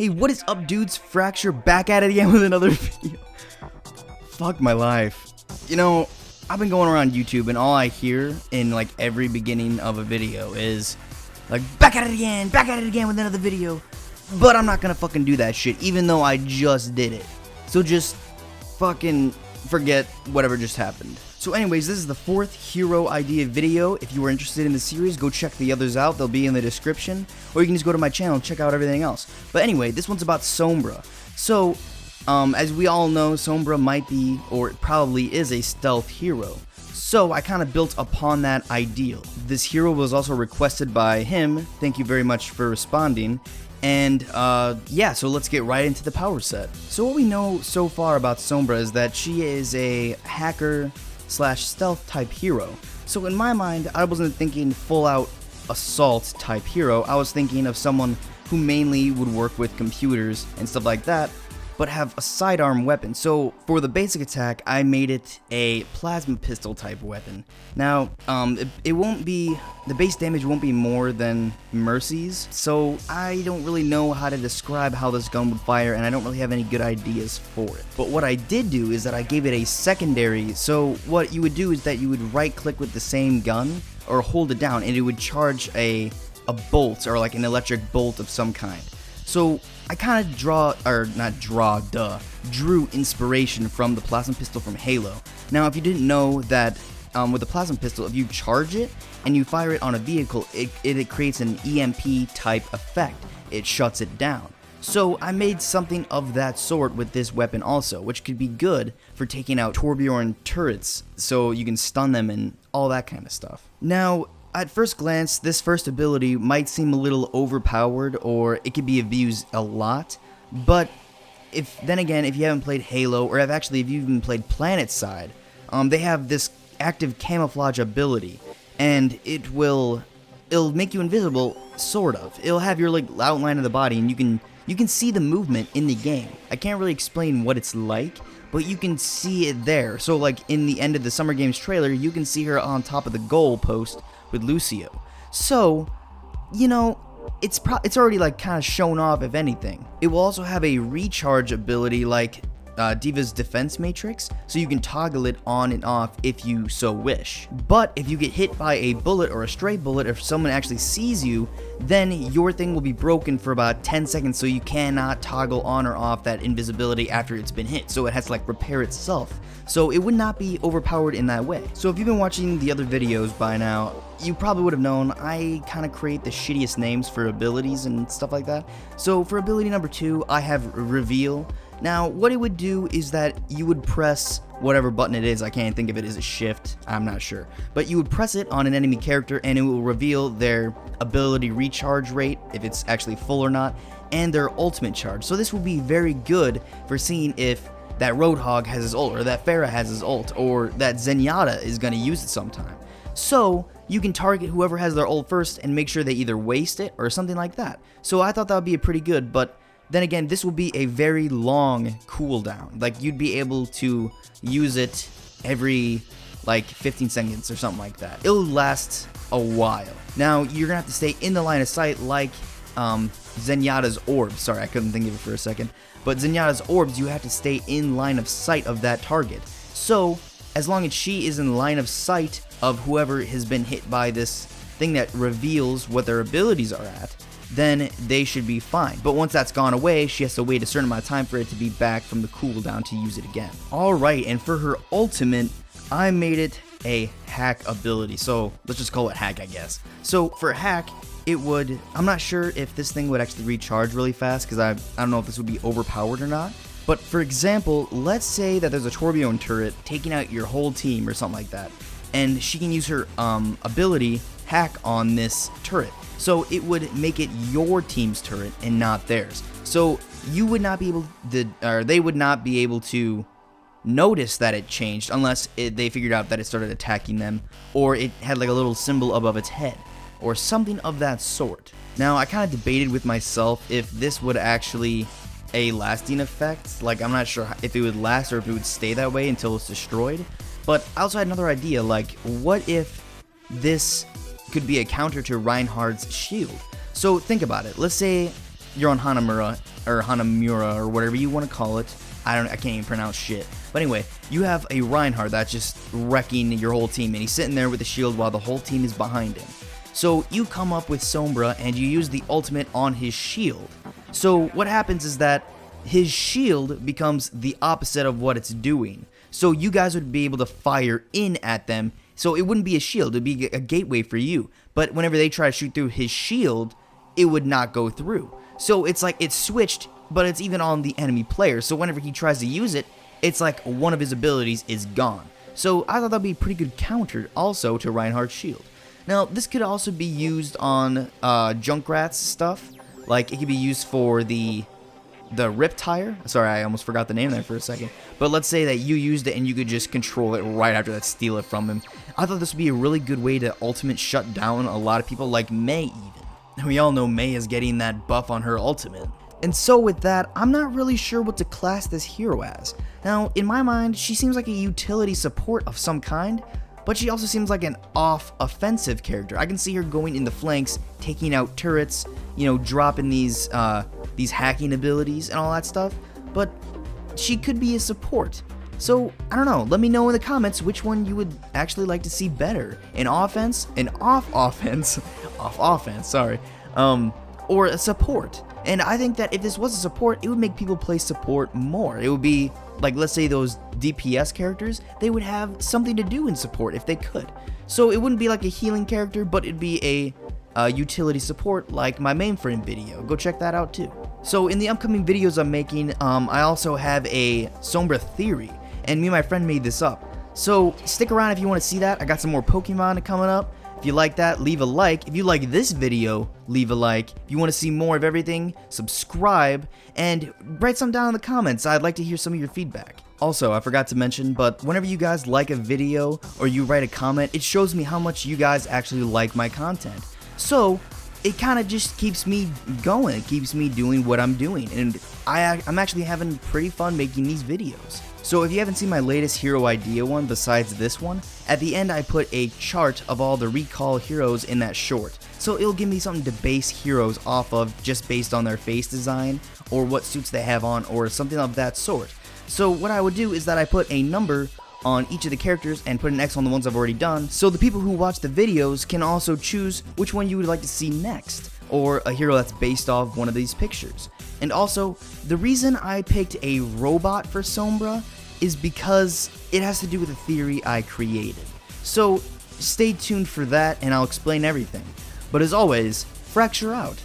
Hey, what is up, dudes? Fracture back at it again with another video. Fuck my life. You know, I've been going around YouTube and all I hear in like every beginning of a video is like, back at it again with another video. But I'm not gonna fucking do that shit, even though I just did it. So just fucking forget whatever just happened. So anyways, this is the 4th hero idea video. If you are interested in the series, go check the others out. They'll be in the description. Or you can just go to my channel and check out everything else. But anyway, this one's about Sombra. So, as we all know, Sombra might be, or probably is, a stealth hero. So I kind of built upon that ideal. This hero was also requested by him. Thank you very much for responding. And, yeah, so let's get right into the power set. So what we know so far about Sombra is that she is a hacker / stealth type hero. So in my mind, I wasn't thinking full out assault type hero. I was thinking of someone who mainly would work with computers and stuff like that, but have a sidearm weapon. So for the basic attack, I made it a plasma pistol type weapon. Now, it won't be, the base damage won't be more than Mercy's, so I don't really know how to describe how this gun would fire, and I don't really have any good ideas for it. But what I did do is that I gave it a secondary. So what you would do is that you would right click with the same gun, or hold it down, and it would charge a bolt, or like an electric bolt of some kind. So I kind of drew inspiration from the plasma pistol from Halo. Now, if you didn't know that with the plasma pistol, if you charge it and you fire it on a vehicle, it creates an EMP type effect. It shuts it down. So I made something of that sort with this weapon also, which could be good for taking out Torbjorn turrets, so you can stun them and all that kind of stuff. Now, at first glance, this first ability might seem a little overpowered, or it could be abused a lot, but then again, if you haven't played Halo, or if you even played PlanetSide, they have this active camouflage ability, and it'll make you invisible, sort of. It'll have your like outline of the body, and you can see the movement in the game. I can't really explain what it's like, but you can see it there. So like in the end of the Summer Games trailer, you can see her on top of the goal post with Lucio. So, you know, it's already like kind of shown off, if anything. It will also have a recharge ability like Diva's defense matrix, so you can toggle it on and off if you so wish. But if you get hit by a bullet or a stray bullet, if someone actually sees you, then your thing will be broken for about 10 seconds, so you cannot toggle on or off that invisibility after it's been hit, so it has to like repair itself. So it would not be overpowered in that way. So if you've been watching the other videos by now, you probably would have known I kind of create the shittiest names for abilities and stuff like that. So for ability number 2, I have Reveal. Now, what it would do is that you would press whatever button it is. I can't think of it as a shift, I'm not sure. But you would press it on an enemy character and it will reveal their ability recharge rate, if it's actually full or not, and their ultimate charge. So this will be very good for seeing if that Roadhog has his ult, or that Pharah has his ult, or that Zenyatta is going to use it sometime. So you can target whoever has their ult first and make sure they either waste it or something like that. So I thought that would be pretty good, but then again, this will be a very long cooldown. Like, you'd be able to use it every, like, 15 seconds or something like that. It'll last a while. Now, you're gonna have to stay in the line of sight like Zenyatta's orbs. Sorry, I couldn't think of it for a second. But Zenyatta's orbs, you have to stay in line of sight of that target. So, as long as she is in line of sight of whoever has been hit by this thing that reveals what their abilities are at, then they should be fine. But once that's gone away, she has to wait a certain amount of time for it to be back from the cooldown to use it again. Alright, and for her ultimate, I made it a hack ability. So let's just call it hack, I guess. So for hack, it would, I'm not sure if this thing would actually recharge really fast, because I don't know if this would be overpowered or not. But for example, let's say that there's a Torbjorn turret taking out your whole team or something like that, and she can use her ability hack on this turret. So it would make it your team's turret and not theirs. So you would not be able to, or they would not be able to notice that it changed unless they figured out that it started attacking them, or it had like a little symbol above its head, or something of that sort. Now, I kind of debated with myself if this would actually a lasting effect. Like, I'm not sure if it would last or if it would stay that way until it's destroyed. But I also had another idea, like, what if this could be a counter to Reinhardt's shield? So think about it. Let's say you're on Hanamura or Hanamura, or whatever you want to call it. I can't even pronounce shit. But anyway, you have a Reinhardt that's just wrecking your whole team, and he's sitting there with a shield while the whole team is behind him. So you come up with Sombra and you use the ultimate on his shield. So what happens is that his shield becomes the opposite of what it's doing. So you guys would be able to fire in at them. So it wouldn't be a shield, it'd be a gateway for you. But whenever they try to shoot through his shield, it would not go through. So it's like it's switched, but it's even on the enemy player. So whenever he tries to use it, it's like one of his abilities is gone. So I thought that'd be a pretty good counter also to Reinhardt's shield. Now this could also be used on Junkrat's stuff. Like it could be used for the Riptire. Sorry, I almost forgot the name there for a second. But let's say that you used it and you could just control it right after that, steal it from him. I thought this would be a really good way to ultimate shut down a lot of people, like Mei even. We all know Mei is getting that buff on her ultimate. And so with that, I'm not really sure what to class this hero as. Now, in my mind, she seems like a utility support of some kind, but she also seems like an off-offensive character. I can see her going in the flanks, taking out turrets, you know, dropping these hacking abilities and all that stuff, but she could be a support. So, I don't know, let me know in the comments which one you would actually like to see better. An offense, an off-offense, or a support. And I think that if this was a support, it would make people play support more. It would be, like, let's say those DPS characters, they would have something to do in support if they could. So it wouldn't be like a healing character, but it'd be a utility support like my mainframe video. Go check that out too. So in the upcoming videos I'm making, I also have a Sombra theory, and me and my friend made this up. So stick around if you want to see that. I got some more Pokemon coming up. If you like that, leave a like. If you like this video, leave a like. If you want to see more of everything, subscribe, and write something down in the comments. I'd like to hear some of your feedback. Also, I forgot to mention, but whenever you guys like a video or you write a comment, it shows me how much you guys actually like my content. So it kind of just keeps me going. It keeps me doing what I'm doing, and I'm actually having pretty fun making these videos. So if you haven't seen my latest hero idea one besides this one, at the end I put a chart of all the recall heroes in that short. So it'll give me something to base heroes off of just based on their face design or what suits they have on or something of that sort. So what I would do is that I put a number on each of the characters and put an X on the ones I've already done, so the people who watch the videos can also choose which one you would like to see next, or a hero that's based off one of these pictures. And also, the reason I picked a robot for Sombra is because it has to do with a theory I created. So stay tuned for that and I'll explain everything. But as always, Fracture out.